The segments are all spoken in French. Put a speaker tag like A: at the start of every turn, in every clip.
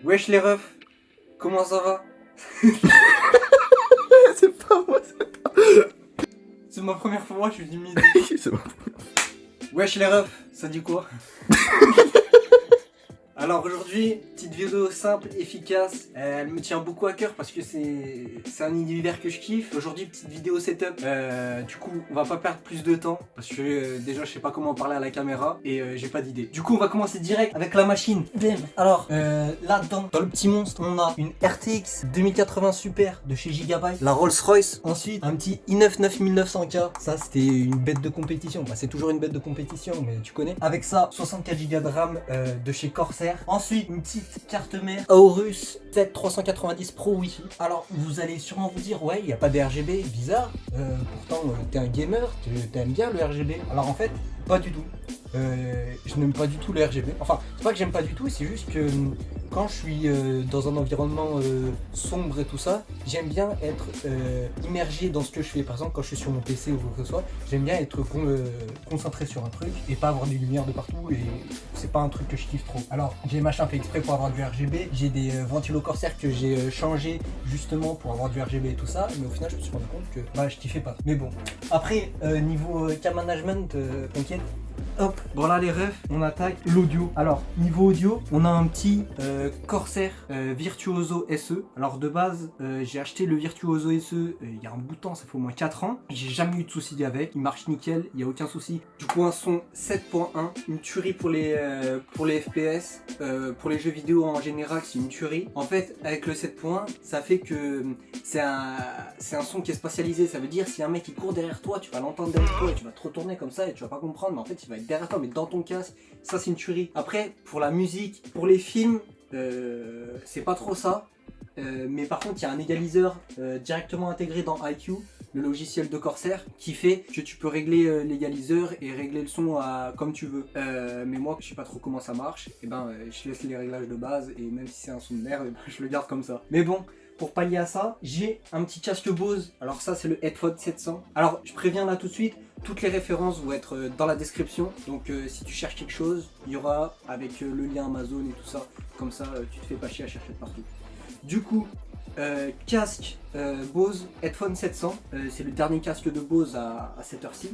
A: Wesh les refs, comment ça va?
B: C'est pas moi,
A: C'est ma première fois, je suis timide.
B: c'est moi.
A: Wesh les refs, ça dit quoi? Alors aujourd'hui, petite vidéo simple, efficace, elle me tient beaucoup à cœur parce que c'est un univers que je kiffe. Aujourd'hui, petite vidéo setup, du coup on va pas perdre plus de temps parce que déjà je sais pas comment parler à la caméra et j'ai pas d'idée. Du coup on va commencer direct avec la machine. Bam. Alors là-dedans, dans le petit monstre, on a une RTX 2080 Super de chez Gigabyte, la Rolls Royce, ensuite un petit i9 9900K, ça c'était une bête de compétition, bah, c'est toujours une bête de compétition mais tu connais. Avec ça, 64 Go de RAM de chez Corsair. Ensuite, une petite carte mère Aorus 7390 Pro Wi-Fi. Alors, vous allez sûrement vous dire, ouais, il n'y a pas de RGB, bizarre. Pourtant, t'es un gamer, t'aimes bien le RGB. Alors en fait, pas du tout. Je n'aime pas du tout le RGB. Enfin, c'est pas que j'aime pas du tout, c'est juste que quand je suis dans un environnement sombre et tout ça, j'aime bien être immergé dans ce que je fais. Par exemple, quand je suis sur mon PC ou quoi que ce soit, j'aime bien être concentré sur un truc et pas avoir des lumières de partout. Et c'est pas un truc que je kiffe trop. Alors, j'ai machin fait exprès pour avoir du RGB. J'ai des ventilos Corsair que j'ai changé justement pour avoir du RGB et tout ça. Mais au final, je me suis rendu compte que bah, je kiffais pas. Mais bon. Après, niveau cam management, t'inquiète. Hop, bon là les refs, on attaque l'audio. Alors, niveau audio, on a un petit Corsair Virtuoso SE. Alors de base, j'ai acheté le Virtuoso SE il y a un bout de temps, ça fait au moins 4 ans. J'ai jamais eu de soucis avec, il marche nickel, il n'y a aucun souci. Du coup, un son 7.1, une tuerie pour les FPS, pour les jeux vidéo en général, c'est une tuerie. En fait, avec le 7.1, ça fait que c'est un son qui est spatialisé. Ça veut dire si un mec il court derrière toi, tu vas l'entendre derrière toi et tu vas te retourner comme ça et tu vas pas comprendre, mais en fait il va être derrière toi mais dans ton casque. Ça c'est une tuerie. Après, pour la musique, pour les films, c'est pas trop ça. Mais par contre il y a un égaliseur directement intégré dans iQ, le logiciel de Corsair, qui fait que tu peux régler l'égaliseur et régler le son comme tu veux. Mais moi je sais pas trop comment ça marche, et ben je laisse les réglages de base et même si c'est un son de merde, je le garde comme ça. Mais bon, pour pallier à ça, j'ai un petit casque Bose. Alors ça c'est le Headphone 700. Alors je préviens là tout de suite, toutes les références vont être dans la description. Donc si tu cherches quelque chose, il y aura avec le lien Amazon et tout ça. Comme ça tu te fais pas chier à chercher de partout. Du coup, casque Bose Headphone 700, c'est le dernier casque de Bose à cette heure-ci.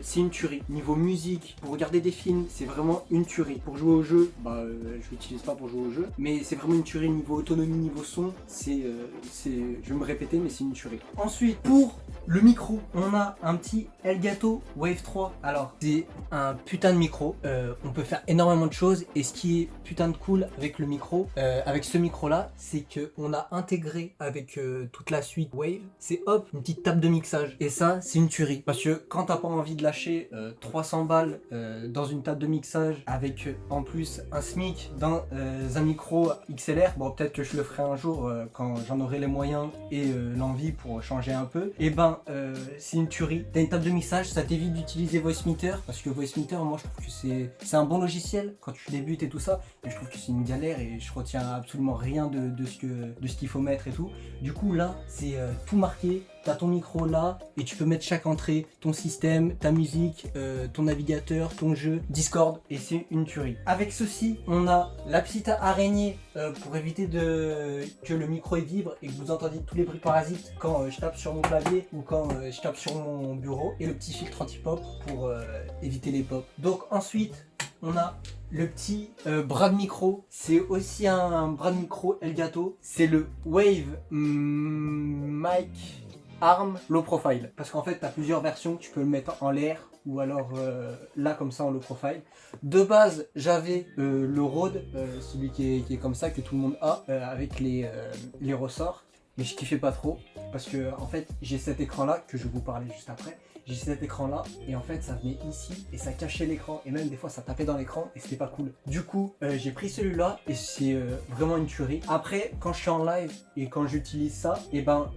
A: C'est une tuerie. Niveau musique, pour regarder des films, c'est vraiment une tuerie. Pour jouer au jeu, bah je l'utilise pas pour jouer au jeu, mais c'est vraiment une tuerie niveau autonomie, niveau son. Je vais me répéter, mais c'est une tuerie. Ensuite, pour le micro, on a un petit Elgato Wave 3. Alors, c'est un putain de micro. On peut faire énormément de choses. Et ce qui est putain de cool avec le micro, avec ce micro-là, c'est qu'on a intégré avec toute la suite Wave, c'est hop, une petite table de mixage. Et ça, c'est une tuerie. Parce que quand t'as pas envie de lâcher 300 balles dans une table de mixage, avec en plus un SMIC dans un micro XLR, bon, peut-être que je le ferai un jour quand j'en aurai les moyens et l'envie pour changer un peu, et ben c'est une tuerie. T'as une table de mixage, ça t'évite d'utiliser Voicemeeter, parce que Voicemeter, moi je trouve que c'est un bon logiciel quand tu débutes et tout ça, mais je trouve que c'est une galère et je retiens absolument rien de ce qu'il faut mettre et tout. Du coup là, c'est tout marqué. T'as ton micro là et tu peux mettre chaque entrée, ton système, ta musique, ton navigateur, ton jeu, Discord, et c'est une tuerie. Avec ceci, on a la petite araignée pour éviter que le micro vibre et que vous entendiez tous les bruits parasites quand je tape sur mon clavier ou quand je tape sur mon bureau, et le petit filtre anti-pop pour éviter les pops. Donc ensuite, on a le petit bras de micro, c'est aussi un bras de micro Elgato, c'est le Wave Mic Arm Low Profile. Parce qu'en fait, tu as plusieurs versions, tu peux le mettre en l'air ou alors là comme ça en low profile. De base, j'avais le Rode, celui qui est comme ça, que tout le monde a, avec les ressorts. Mais je kiffais pas trop parce que en fait, j'ai cet écran là que je vais vous parler juste après. J'ai cet écran là et en fait ça venait ici et ça cachait l'écran et même des fois ça tapait dans l'écran et c'était pas cool. Du coup j'ai pris celui-là et c'est vraiment une tuerie. Après quand je suis en live et quand j'utilise ça, et ben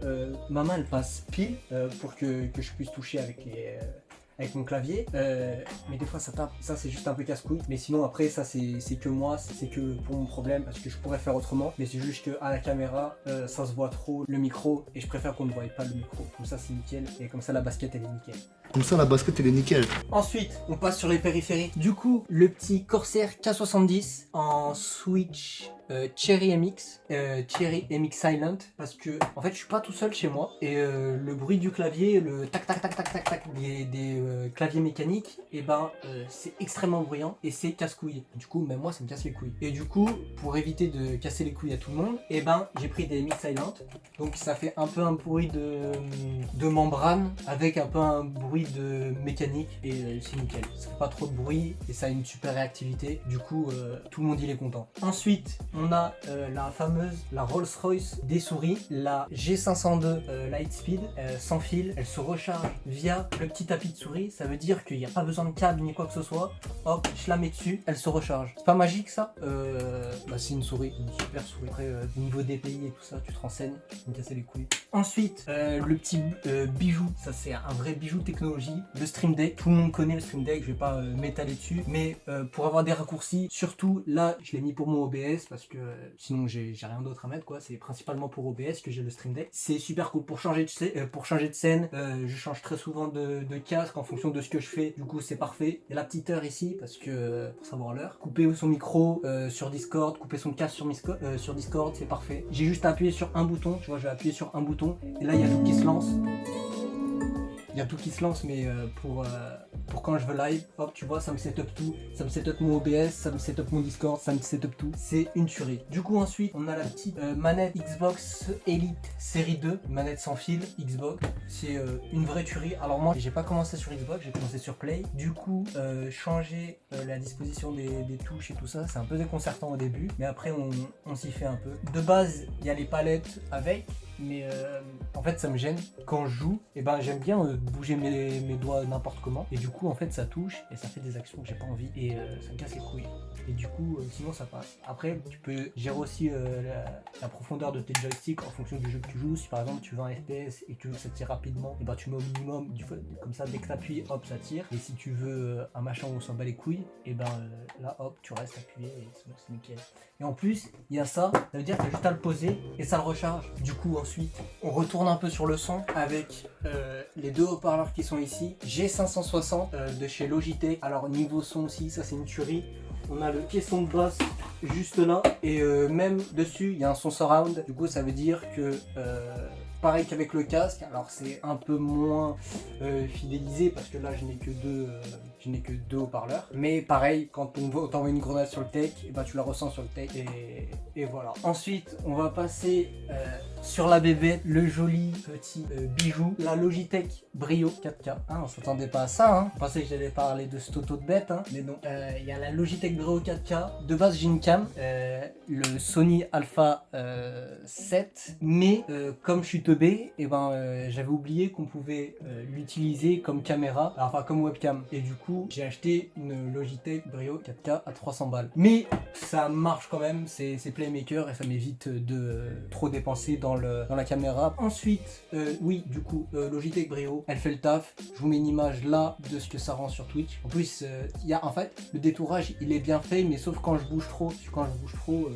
A: ma main elle passe pile pour que je puisse toucher avec mon clavier, mais des fois ça tape, ça c'est juste un peu casse-couille, mais sinon après ça c'est que moi, c'est que pour mon problème parce que je pourrais faire autrement, mais c'est juste que à la caméra ça se voit trop le micro et je préfère qu'on ne voie pas le micro, comme ça c'est nickel et comme ça la basket elle est nickel.
B: Comme ça la basket elle est nickel.
A: Ensuite on passe sur les périphériques. Du coup le petit Corsair K70 en switch Cherry MX Silent, parce que en fait je suis pas tout seul chez moi et le bruit du clavier, le tac tac tac tac tac tac des claviers mécaniques, et ben c'est extrêmement bruyant et c'est casse-couille. Du coup même moi ça me casse les couilles. Et du coup pour éviter de casser les couilles à tout le monde, et ben j'ai pris des MX Silent, donc ça fait un peu un bruit de membrane avec un peu un bruit de mécanique et c'est nickel. Ça fait pas trop de bruit et ça a une super réactivité. Du coup tout le monde il est content. Ensuite on a la Rolls-Royce des souris, la G502 Lightspeed sans fil. Elle se recharge via le petit tapis de souris. Ça veut dire qu'il n'y a pas besoin de câble ni quoi que ce soit. Hop, je la mets dessus, elle se recharge. C'est pas magique ça? C'est une souris, une super souris. Après niveau DPI et tout ça, tu te renseignes, tu peux me casser les couilles. Ensuite le petit bijou, ça c'est un vrai bijou technologie, le Stream Deck. Tout le monde connaît le Stream Deck, je vais pas m'étaler dessus, mais pour avoir des raccourcis, surtout là je l'ai mis pour mon OBS parce que sinon j'ai rien d'autre à mettre quoi. C'est principalement pour OBS que j'ai le Stream Deck. C'est super cool pour changer de scène. Je change très souvent de casque en fonction de ce que je fais. Du coup c'est parfait. Il y a la petite heure ici parce que pour savoir l'heure. Couper son micro sur Discord, couper son casque sur Discord, c'est parfait. J'ai juste appuyé sur un bouton. Tu vois, je vais appuyer sur un bouton et là il y a tout qui se lance. Il y a tout qui se lance, mais pour quand je veux live, hop, tu vois, ça me setup tout. Ça me setup mon OBS, ça me setup mon Discord, ça me setup tout. C'est une tuerie. Du coup, ensuite, on a la petite manette Xbox Elite série 2, manette sans fil Xbox. C'est une vraie tuerie. Alors moi, j'ai pas commencé sur Xbox, j'ai commencé sur Play. Du coup, changer la disposition des touches et tout ça, c'est un peu déconcertant au début, mais après, on s'y fait un peu. De base, il y a les palettes avec. Mais en fait ça me gêne quand je joue, et ben j'aime bien bouger mes doigts n'importe comment, et du coup en fait ça touche et ça fait des actions que j'ai pas envie et ça me casse les couilles, et du coup sinon ça passe. Après tu peux gérer aussi la profondeur de tes joysticks en fonction du jeu que tu joues. Si par exemple tu veux un FPS et que tu veux que ça tire rapidement, et ben tu mets au minimum, comme ça dès que t'appuies hop ça tire, et si tu veux un machin où on s'en bat les couilles, et ben là hop tu restes appuyé et c'est nickel. Et en plus il y a ça veut dire que t'as juste à le poser et ça le recharge. Du coup ensuite, on retourne un peu sur le son avec les deux haut-parleurs qui sont ici. G560 de chez Logitech. Alors niveau son aussi, ça c'est une tuerie. On a le caisson de basse juste là et même dessus il y a un son surround. Du coup ça veut dire que pareil qu'avec le casque, alors c'est un peu moins fidélisé parce que là je n'ai que deux haut-parleurs. Mais pareil, quand on t'envoie une grenade sur le tech, et ben tu la ressens sur le tech et voilà. Ensuite, on va passer sur la bébête, le joli petit bijou, la Logitech Brio 4K. Ah, on s'attendait pas à ça, hein. On pensait que j'allais parler de ce toto de bête, hein. Mais non. Il y a la Logitech Brio 4K. De base, j'ai une cam, le Sony Alpha 7, mais comme je suis teubé, et ben j'avais oublié qu'on pouvait l'utiliser comme caméra, enfin comme webcam. Et du coup, j'ai acheté une Logitech Brio 4K à 300 balles. Mais ça marche quand même, c'est Playmaker et ça m'évite de trop dépenser dans la caméra. Ensuite, oui, du coup, Logitech Brio, elle fait le taf. Je vous mets une image là de ce que ça rend sur Twitch. En plus, il y a en fait le détourage, il est bien fait, mais sauf quand je bouge trop.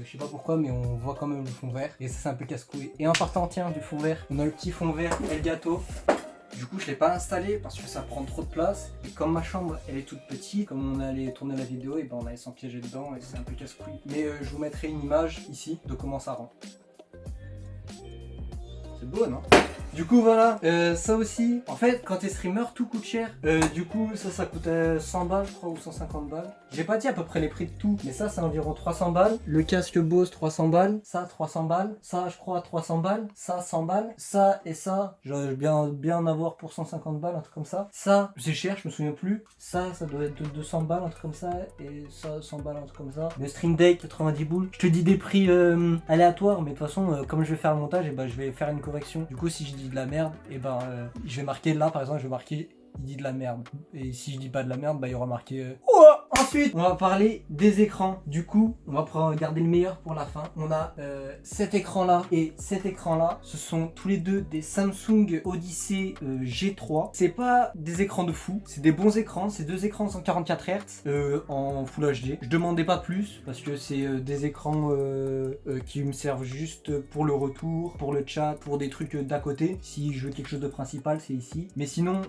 A: Je sais pas pourquoi, mais on voit quand même le fond vert et ça c'est un peu casse-couille. Et en partant, tiens, du fond vert, on a le petit fond vert Elgato. Du coup, je l'ai pas installé parce que ça prend trop de place. Et comme ma chambre, elle est toute petite, comme on allait tourner la vidéo, et ben on allait s'empiéger dedans et c'est un peu casse-couille. Mais je vous mettrai une image ici de comment ça rend. C'est beau, non? Du coup voilà, ça aussi, en fait quand t'es streamer tout coûte cher. Du coup ça coûte 100 balles je crois ou 150 balles. J'ai pas dit à peu près les prix de tout, mais ça c'est environ 300 balles. Le casque Bose 300 balles, ça 300 balles, ça je crois 300 balles, ça 100 balles, ça et ça, j'aurais bien en avoir pour 150 balles, un truc comme ça. Ça c'est cher, je me souviens plus. Ça doit être 200 balles, un truc comme ça, et ça 100 balles, un truc comme ça. Le Stream Deck 90 boules. Je te dis des prix aléatoires, mais de toute façon comme je vais faire le montage, et ben je vais faire une correction. Du coup si je dis de la merde, et ben je vais marquer là par exemple, je vais marquer il dit de la merde, et si je dis pas de la merde, bah il y aura marqué Ensuite on va parler des écrans. Du coup on va regarder le meilleur pour la fin. On a cet écran là et cet écran là, ce sont tous les deux des Samsung Odyssey G3. C'est pas des écrans de fou, c'est des bons écrans, c'est deux écrans 144 Hz en Full HD. Je demandais pas plus parce que c'est des écrans qui me servent juste pour le retour, pour le chat, pour des trucs d'à côté. Si je veux quelque chose de principal, c'est ici. Mais sinon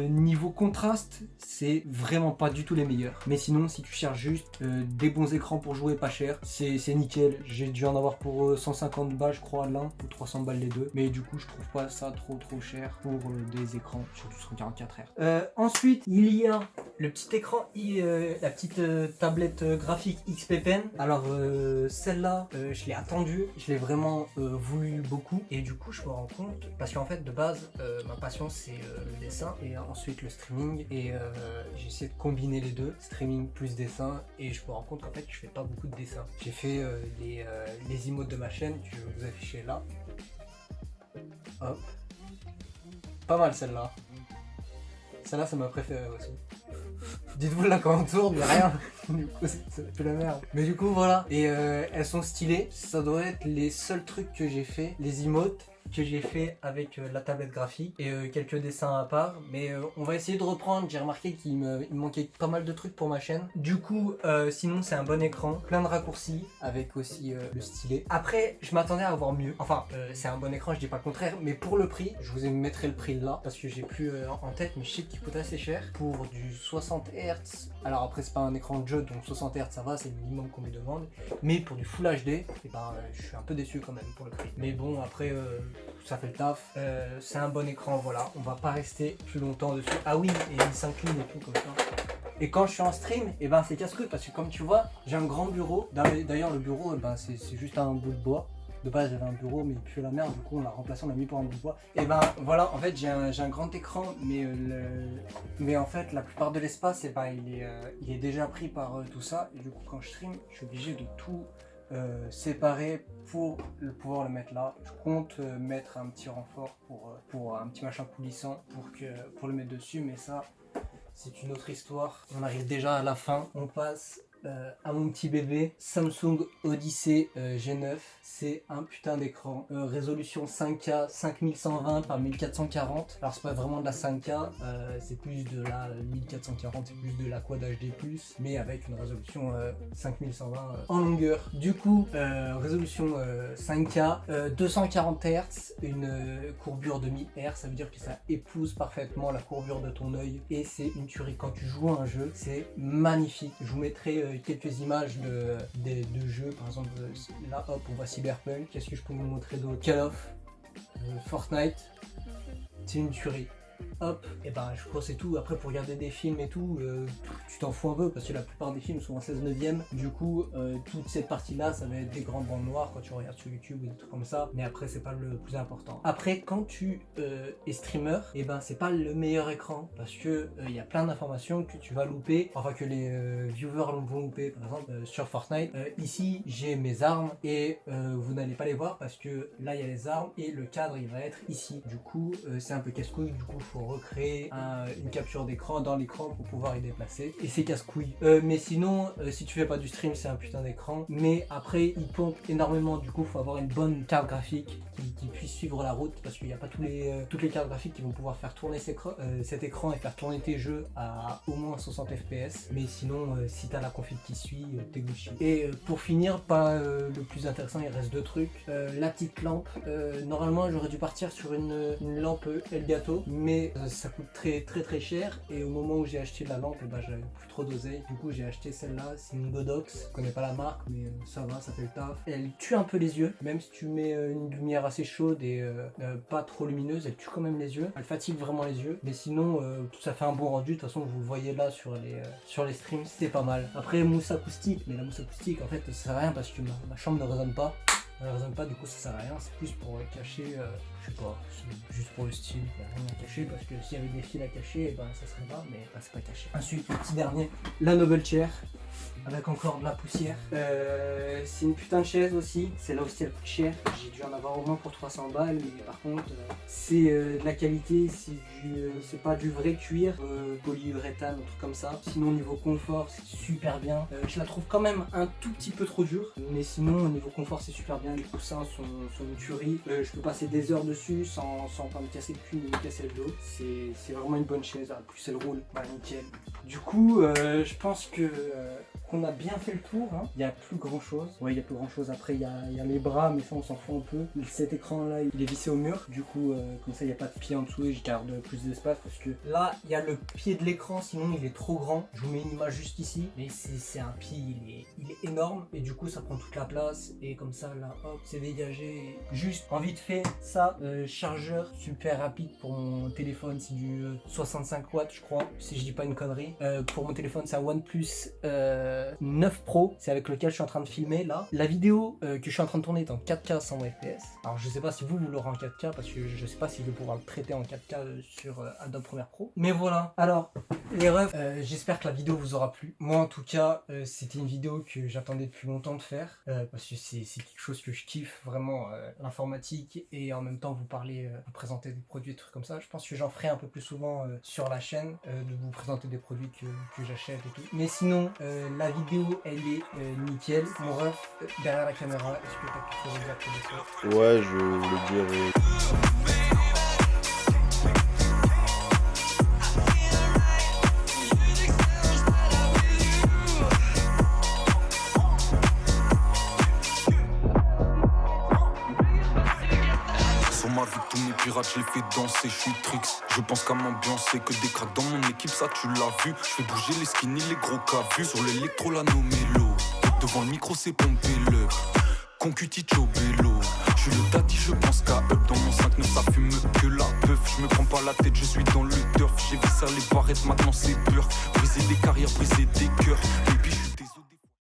A: niveau contraste, c'est vraiment pas du tout les meilleurs. Mais sinon, si tu cherches juste des bons écrans pour jouer pas cher, c'est nickel. J'ai dû en avoir pour 150 balles, je crois, l'un, ou 300 balles les deux. Mais du coup, je trouve pas ça trop cher pour des écrans, surtout sur 44 Hz. Ensuite, il y a le petit écran, la petite tablette graphique XP Pen. Alors, celle-là, je l'ai attendue, je l'ai vraiment voulu beaucoup. Et du coup, je me rends compte, parce qu'en fait, de base, ma passion, c'est le dessin et ensuite le streaming. Et j'ai essayé de combiner les deux, streaming plus dessin. Et je me rends compte qu'en fait, je fais pas beaucoup de dessins. J'ai fait les emotes de ma chaîne, que je vais vous afficher là. Hop. Pas mal celle-là. Celle-là, c'est ma préférée aussi. Dites-vous là quand on tourne, mais rien. Du coup, c'est plus la merde. Mais du coup, voilà. Et elles sont stylées. Ça doit être les seuls trucs que j'ai fait. Les emotes que j'ai fait avec la tablette graphique et quelques dessins à part. Mais on va essayer de reprendre. J'ai remarqué qu'il me manquait pas mal de trucs pour ma chaîne. Du coup, sinon, c'est un bon écran. Plein de raccourcis avec aussi le stylet. Après, je m'attendais à avoir mieux. Enfin, c'est un bon écran, je dis pas le contraire. Mais pour le prix, je vous mettrai le prix là. Parce que j'ai plus en tête, mais je sais qu'il coûte assez cher. Pour du 60 Hz. Alors après, c'est pas un écran de jeu, donc 60 Hz ça va, c'est le minimum qu'on me demande. Mais pour du Full HD, et ben, je suis un peu déçu quand même pour le prix. Mais bon, après, ça fait le taf. C'est un bon écran, voilà. On va pas rester plus longtemps dessus. Ah oui, et il s'incline et tout comme ça. Et quand je suis en stream, et ben c'est casse-couille parce que comme tu vois, j'ai un grand bureau. D'ailleurs, le bureau, ben, c'est juste un bout de bois. De base, j'avais un bureau, mais il pue la merde. Du coup, on l'a remplacé, on l'a mis pour un bout de bois. Et ben voilà, en fait, j'ai un grand écran, mais en fait, la plupart de l'espace, il est déjà pris par tout ça. Et du coup, quand je stream, je suis obligé de tout séparer pour pouvoir le mettre là. Je compte mettre un petit renfort pour un petit machin coulissant pour le mettre dessus, mais ça, c'est une autre histoire. On arrive déjà à la fin. On passe à mon petit bébé Samsung Odyssey G9. C'est un putain d'écran, résolution 5K 5120 par 1440. Alors c'est pas vraiment de la 5K, c'est plus de la 1440, c'est plus de la Quad HD+, mais avec une résolution 5120 en longueur. Du coup, résolution 5K, 240 Hz, une courbure de 1000 Hz, ça veut dire que ça épouse parfaitement la courbure de ton œil et c'est une tuerie. Quand tu joues à un jeu, c'est magnifique. Je vous mettrai quelques images de jeux, par exemple là hop on voit Cyberpunk, qu'est-ce que je peux vous montrer d'autre, Call of, Fortnite, c'est une tuerie. Hop, et ben je crois que c'est tout. Après pour regarder des films et tout, tu t'en fous un peu parce que la plupart des films sont en 16/9. Du coup, toute cette partie là, ça va être des grands bandes noires quand tu regardes sur YouTube ou des trucs comme ça. Mais après, c'est pas le plus important. Après, quand tu es streamer, et ben c'est pas le meilleur écran parce que il y a plein d'informations que tu vas louper, enfin que les viewers vont louper. Par exemple, sur Fortnite, ici j'ai mes armes et vous n'allez pas les voir parce que là il y a les armes et le cadre il va être ici. Du coup, c'est un peu casse-couille. Du coup, faut recréer une capture d'écran dans l'écran pour pouvoir y déplacer et c'est casse-couille. Mais sinon, si tu fais pas du stream, c'est un putain d'écran. Mais après, il pompe énormément. Du coup, faut avoir une bonne carte graphique qui puisse suivre la route parce qu'il n'y a pas toutes les cartes graphiques qui vont pouvoir faire tourner cet écran et faire tourner tes jeux à au moins 60 fps. Mais sinon, si t'as la config qui suit, t'es Gucci. Et pour finir, pas le plus intéressant, il reste deux trucs. La petite lampe. Normalement, j'aurais dû partir sur une lampe Elgato, mais ça coûte très cher et au moment où j'ai acheté la lampe, bah, j'avais plus trop d'oseille. Du coup, j'ai acheté celle-là, c'est une Godox. Je connais pas la marque, mais ça va, ça fait le taf. Elle tue un peu les yeux, même si tu mets une lumière assez chaude et pas trop lumineuse, elle tue quand même les yeux. Elle fatigue vraiment les yeux, mais sinon, ça fait un bon rendu. De toute façon, vous le voyez là sur les streams, c'était pas mal. Après, mousse acoustique, mais la mousse acoustique, en fait, ça sert à rien parce que ma chambre ne résonne pas. Elle résonne pas, du coup ça sert à rien, c'est plus pour cacher, je sais pas, c'est juste pour le style, il n'y a rien à cacher parce que s'il y avait des fils à cacher, et ben ça serait pas, mais c'est pas caché. Ensuite, le petit dernier, la Noble Chair, avec encore de la poussière. C'est une putain de chaise aussi, c'est là aussi elle coûte cher, j'ai dû en avoir au moins pour 300 balles, mais par contre, c'est de la qualité, c'est pas du vrai cuir, polyuréthane, un truc comme ça. Sinon, au niveau confort, c'est super bien. Je la trouve quand même un tout petit peu trop dure, mais sinon, au niveau confort, c'est super bien. Les coussins sont une tuerie. Je peux passer des heures dessus sans pas me casser le cul ni me casser le dos. C'est vraiment une bonne chaise. En plus, elle roule, bah nickel. Du coup, je pense qu'on a bien fait le tour. Hein. Il n'y a plus grand chose. chose. Ouais, il y a plus grand chose. Après, il y a les bras, mais ça on s'en fout un peu. Cet écran là, il est vissé au mur. Du coup, comme ça, il n'y a pas de pied en dessous et je garde plus d'espace parce que là, il y a le pied de l'écran, sinon il est trop grand. Je vous mets une image juste ici, mais c'est un pied, il est énorme et du coup, ça prend toute la place. Et comme ça, là, hop, c'est dégagé. Juste en vite fait, ça, chargeur super rapide pour mon téléphone, c'est du 65 watts, je crois, si je dis pas une connerie. Pour mon téléphone, c'est un OnePlus 9 Pro, c'est avec lequel je suis en train de filmer là. La vidéo que je suis en train de tourner est en 4K 100 fps. Alors je sais pas si vous l'aurez en 4K parce que je sais pas si je vais pouvoir le traiter en 4K sur Adobe Premiere Pro. Mais voilà. Alors les refs, j'espère que la vidéo vous aura plu. Moi en tout cas, c'était une vidéo que j'attendais depuis longtemps de faire parce que c'est quelque chose que je kiffe vraiment, l'informatique, et en même temps vous parler, vous présenter des produits, des trucs comme ça. Je pense que j'en ferai un peu plus souvent sur la chaîne, de vous présenter des produits que j'achète et tout. Mais sinon, la vidéo elle est nickel. Mon ref, derrière la caméra, est-ce que t'as quelque chose à dire pour ça?
C: Ouais, je voulais dire.
D: Sur ma vie, tous mes pirates, je les fais danser, je suis tricks. Je pense qu'à m'ambiancer, que des cracks dans mon équipe, ça tu l'as vu. Je fais bouger les skinny, les gros cavus. Sur l'électro, la nomélo. Devant le micro, c'est pompé le Concuti Chobello. Je suis le daddy, je pense qu'à up. Dans mon 5-9, ça fume que la peuf. Je me prends pas la tête, je suis dans le turf. J'ai vu ça les barrettes, maintenant c'est pur. Briser des carrières, briser des cœurs.